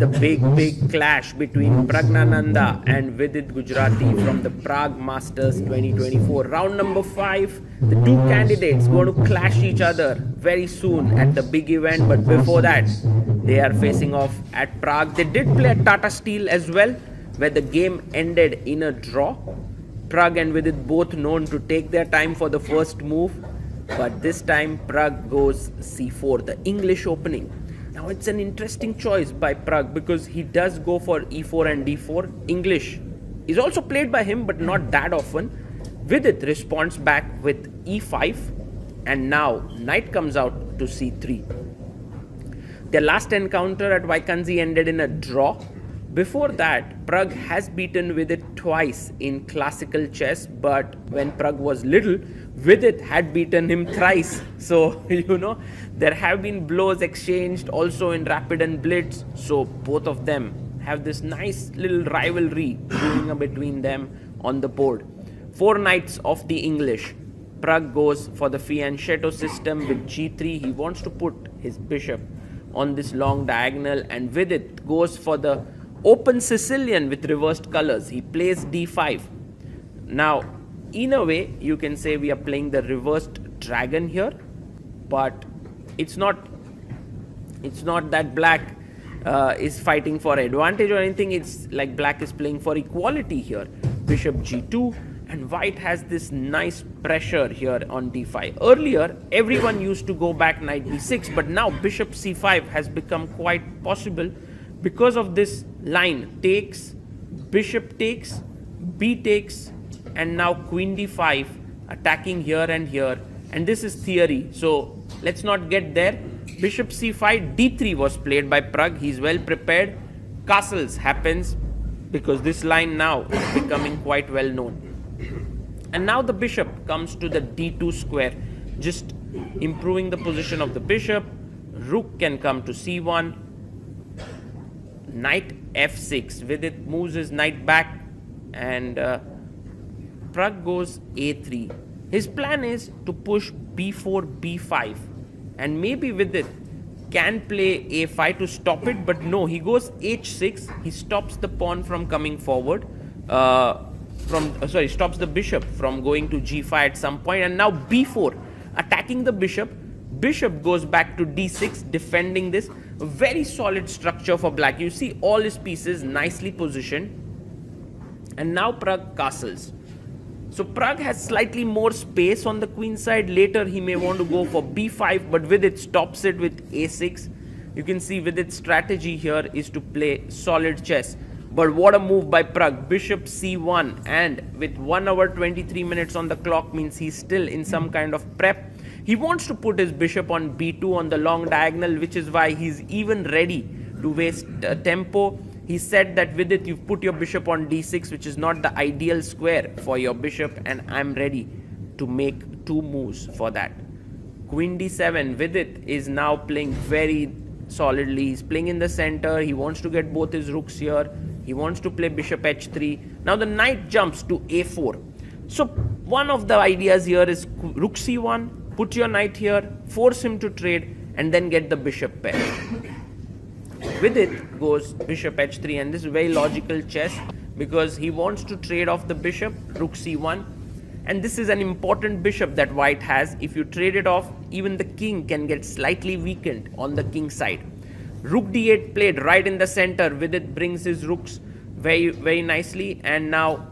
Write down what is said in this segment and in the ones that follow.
the big clash between Pragnananda and Vidit Gujrathi from the Prague Masters 2024. Round number 5, the two candidates going to clash each other very soon at the big event, but before that, they are facing off at Prague. They did play at Tata Steel as well, where the game ended in a draw. Praggn and Vidit both known to take their time for the first move, but this time Praggn goes c4, the English opening. Now it's an interesting choice by Praggn because he does go for e4 and d4. English is also played by him, but not that often. Vidit responds back with e5, and now knight comes out to c3. Their last encounter at Vaikanzi ended in a draw. Before that, Praggn has beaten Vidit twice in classical chess, but when Praggn was little, Vidit had beaten him thrice. So, there have been blows exchanged also in Rapid and Blitz. So, both of them have this nice little rivalry brewing between them on the board. 4 knights of the English. Praggn goes for the fianchetto system with g3. He wants to put his bishop on this long diagonal, and Vidit goes for the open Sicilian with reversed colors. He plays d5. Now, in a way, you can say we are playing the reversed dragon here, but it's not that black is fighting for advantage or anything. It's like black is playing for equality here. Bishop g2, and white has this nice pressure here on d5. Earlier, everyone used to go back knight b6, but now bishop c5 has become quite possible because of this line: takes, bishop takes, b takes, and now queen d5 attacking here and here, and this is theory, so let's not get there. Bishop c5, d3 was played by Praggn. He's well prepared. Castles happens because this line now is becoming quite well known. And now the bishop comes to the d2 square, just improving the position of the bishop. Rook can come to c1. Knight f6. Vidit moves his knight back, and Praggn goes a3. His plan is to push b4, b5, and maybe Vidit can play a5 to stop it, but no, he goes h6. He stops the pawn from coming forward. Stops the bishop from going to g5 at some point, and now b4, attacking the bishop. Bishop goes back to d6, defending this. A very solid structure for black. You see all his pieces nicely positioned. And now Praggn castles. So Praggn has slightly more space on the queen side. Later he may want to go for b5, but Vidit stops it with a6. You can see Vidit's strategy here is to play solid chess. But what a move by Praggn. Bishop c1, and with 1 hour 23 minutes on the clock means he's still in some kind of prep. He wants to put his bishop on b2 on the long diagonal, which is why he's even ready to waste tempo. He said that Vidit, you've put your bishop on d6, which is not the ideal square for your bishop, and I'm ready to make 2 moves for that. Queen d7. Vidit is now playing very solidly. He's playing in the center. He wants to get both his rooks here. He wants to play bishop h3. Now the knight jumps to a4. So one of the ideas here is rook c1, put your knight here, force him to trade, and then get the bishop pair. Vidit goes bishop h3, and this is very logical chess because he wants to trade off the bishop, rook c1, and this is an important bishop that white has. If you trade it off, even the king can get slightly weakened on the king side. Rook d8 played right in the center. Vidit brings his rooks very nicely, and now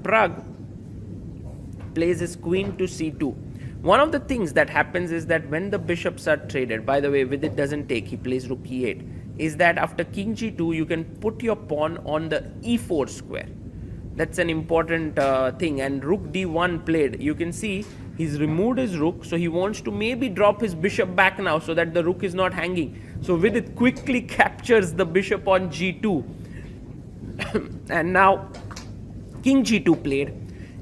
Praggn plays his queen to c2. One of the things that happens is that when the bishops are traded, by the way, Vidit doesn't take, he plays rook e8, is that after king g2, you can put your pawn on the e4 square. That's an important thing. And rook d1 played. You can see he's removed his rook, so he wants to maybe drop his bishop back now so that the rook is not hanging. So Vidit quickly captures the bishop on g2. And now king g2 played,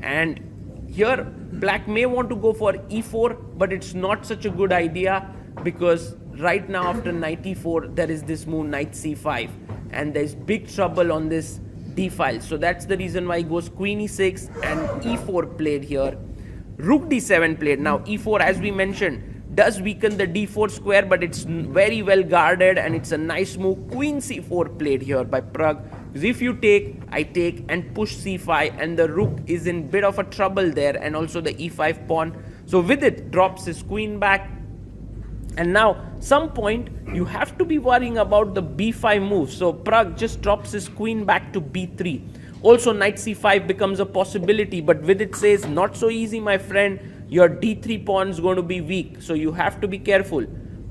and here black may want to go for e4, but it's not such a good idea because right now after knight e4 there is this move knight c5, and there's big trouble on this d file. So that's the reason why he goes queen e6 and e4 played here. Rook d7 played. Now e4, as we mentioned, does weaken the d4 square, but it's very well guarded, and it's a nice move. Queen c4 played here by Praggn, because if you take, I take and push c5, and the rook is in bit of a trouble there, and also the e5 pawn. So Vidit drops his queen back, and now some point you have to be worrying about the b5 move. So Praggn just drops his queen back to b3. Also knight c5 becomes a possibility, but Vidit says, not so easy, my friend. Your d3 pawn is going to be weak, so you have to be careful.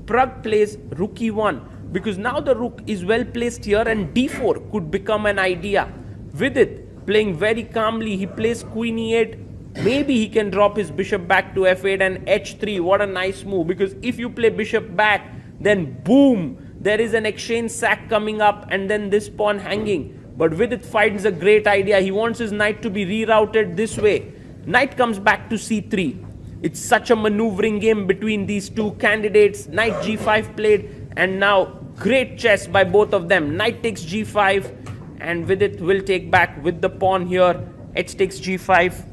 Praggn plays rook e1, because now the rook is well placed here, and d4 could become an idea. Vidit playing very calmly, he plays queen e8. Maybe he can drop his bishop back to f8 and h3. What a nice move, because if you play bishop back, then boom, there is an exchange sack coming up, and then this pawn hanging. But Vidit finds a great idea. He wants his knight to be rerouted this way. Knight comes back to c3. It's such a maneuvering game between these two candidates. Knight g5 played, and now great chess by both of them. Knight takes g5, and Vidit will take back with the pawn here. H takes g5.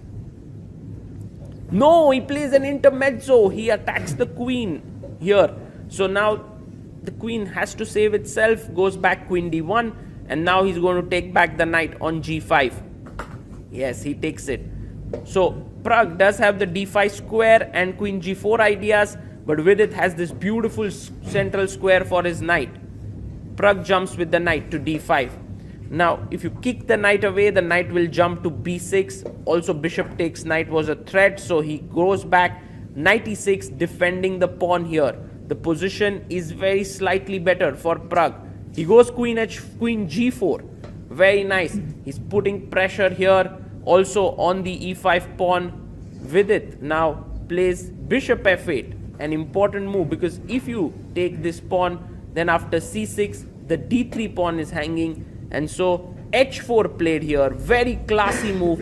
No, he plays an intermezzo. He attacks the queen here. So now the queen has to save itself, goes back queen d1, and now he's going to take back the knight on g5. Yes, he takes it. So Praggn does have the d5 square and queen g4 ideas, but Vidit has this beautiful central square for his knight. Praggn jumps with the knight to d5. Now, if you kick the knight away, the knight will jump to b6. Also, bishop takes knight was a threat, so he goes back. Knight e6, defending the pawn here. The position is very slightly better for Praggn. He goes queen g4. Very nice. He's putting pressure here. Also on the e5 pawn. Vidit now plays bishop f8. An important move, because if you take this pawn, then after c6, the d3 pawn is hanging. And so h4 played here. Very classy move.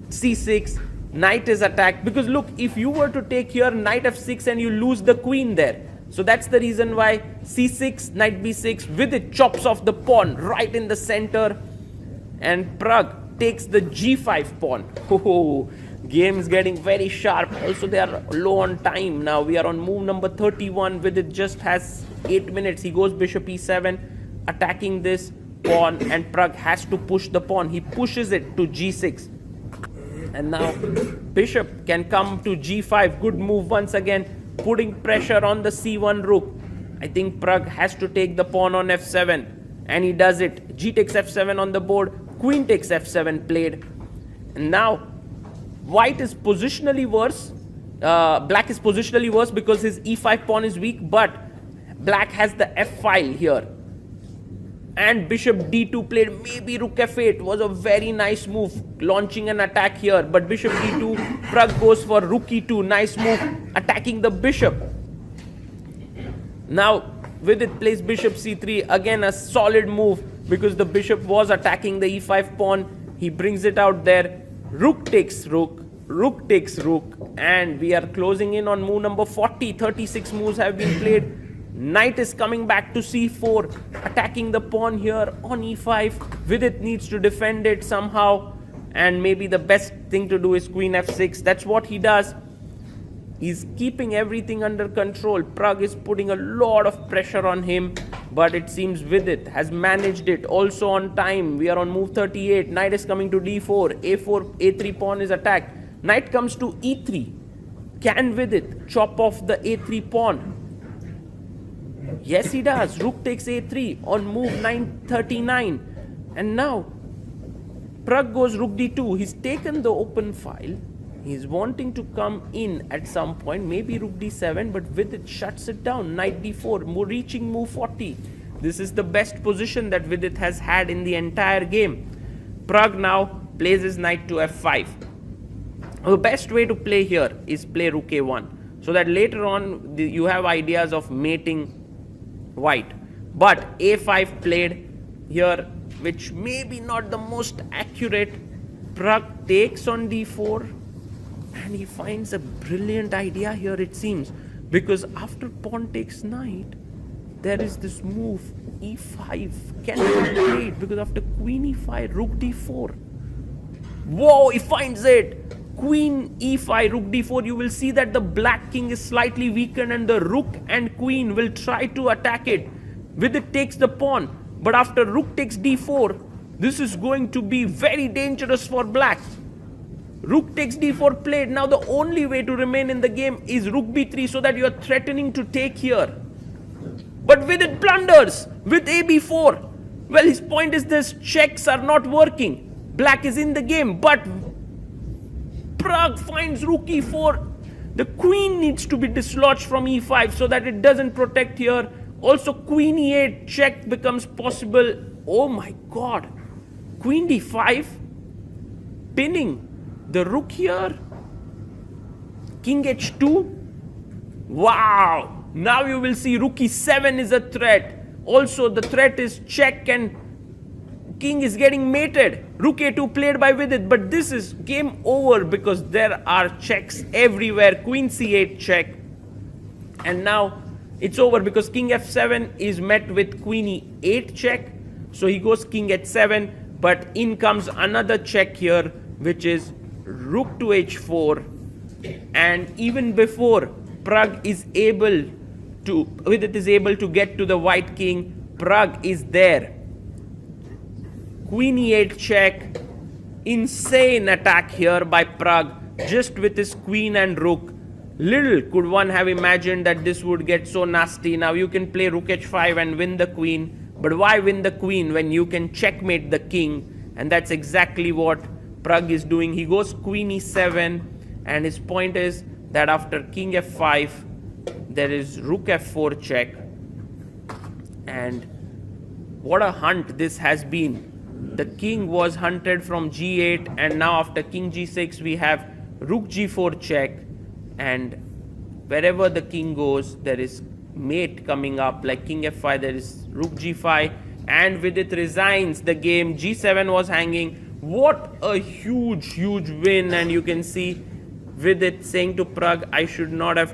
c6. Knight is attacked. Because look, if you were to take here knight f6 and you lose the queen there. So that's the reason why c6, knight b6, Vidit chops off the pawn right in the center. And Praggn takes the g5 pawn. Oh, game is getting very sharp. Also, they are low on time. Now we are on move number 31. Vidit just has 8 minutes. He goes bishop e7, attacking this pawn, and Praggn has to push the pawn. He pushes it to g6. And now bishop can come to g5. Good move once again, putting pressure on the c1 rook. I think Praggn has to take the pawn on f7, and he does it. G takes f7 on the board. Queen takes f7 played. And now white is positionally worse. Black is positionally worse because his e5 pawn is weak, but black has the f file here. And bishop d2 played. Maybe rook f8 was a very nice move, launching an attack here. But bishop d2, Praggn goes for rook e2. Nice move, attacking the bishop. Now Vidit plays bishop c3. Again a solid move, because the bishop was attacking the e5 pawn. He brings it out there. Rook takes rook. Rook takes rook. And we are closing in on move number 40. 36 moves have been played. Knight is coming back to c4, attacking the pawn here on e5. Vidit needs to defend it somehow, and maybe the best thing to do is queen f6. That's what he does. He's keeping everything under control. Praggn is putting a lot of pressure on him, but it seems Vidit has managed it also on time. We are on move 38. Knight is coming to d4. a4, a3 pawn is attacked. Knight comes to e3. Can Vidit chop off the a3 pawn? Yes, he does. Rook takes a3 on move 939. And now Praggn goes rook d2. He's taken the open file. He's wanting to come in at some point, maybe rook d7, but Vidit shuts it down. Knight d4, reaching move 40. This is the best position that Vidit has had in the entire game. Praggn now plays his knight to f5. The best way to play here is play rook a1, so that later on you have ideas of mating white. But a5 played here, which may be not the most accurate. Praggn takes on d4, and he finds a brilliant idea here, it seems, because after pawn takes knight, there is this move e5 can be played, because after queen e5, rook d4. Whoa, he finds it. queen e5, rook d4, you will see that the black king is slightly weakened and the rook and queen will try to attack it. Vidit takes the pawn, but after rook takes d4, this is going to be very dangerous for black. Rook takes d4 played. Now the only way to remain in the game is rook b3, so that you are threatening to take here. But Vidit blunders with a b4. Well, his point is this: checks are not working. Black is in the game, but Praggn finds rook e4. The queen needs to be dislodged from e5 so that it doesn't protect here. Also, queen e8 check becomes possible. Oh my god. Queen d5, pinning the rook here. King h2. Wow. Now you will see rook e7 is a threat. Also, the threat is check and king is getting mated. Rook a2 played by Vidit, but this is game over because there are checks everywhere. Queen c8 check. And now it's over because king f7 is met with queen e8 check. So he goes king h7, but in comes another check here, which is rook to h4. And even before Praggn is able to, Vidit is able to get to the white king, Praggn is there. Queen e8 check. Insane attack here by Praggn, just with his queen and rook. Little could one have imagined that this would get so nasty. Now you can play rook h5 and win the queen. But why win the queen when you can checkmate the king? And that's exactly what Praggn is doing. He goes queen e7, and his point is that after king f5, there is rook f4 check. And what a hunt this has been. The king was hunted from g8, and now after king g6 we have rook g4 check, and wherever the king goes there is mate coming up. Like king f5, there is rook g5, and Vidit resigns the game. g7 was hanging. What a huge win. And you can see Vidit saying to Praggn, I should not have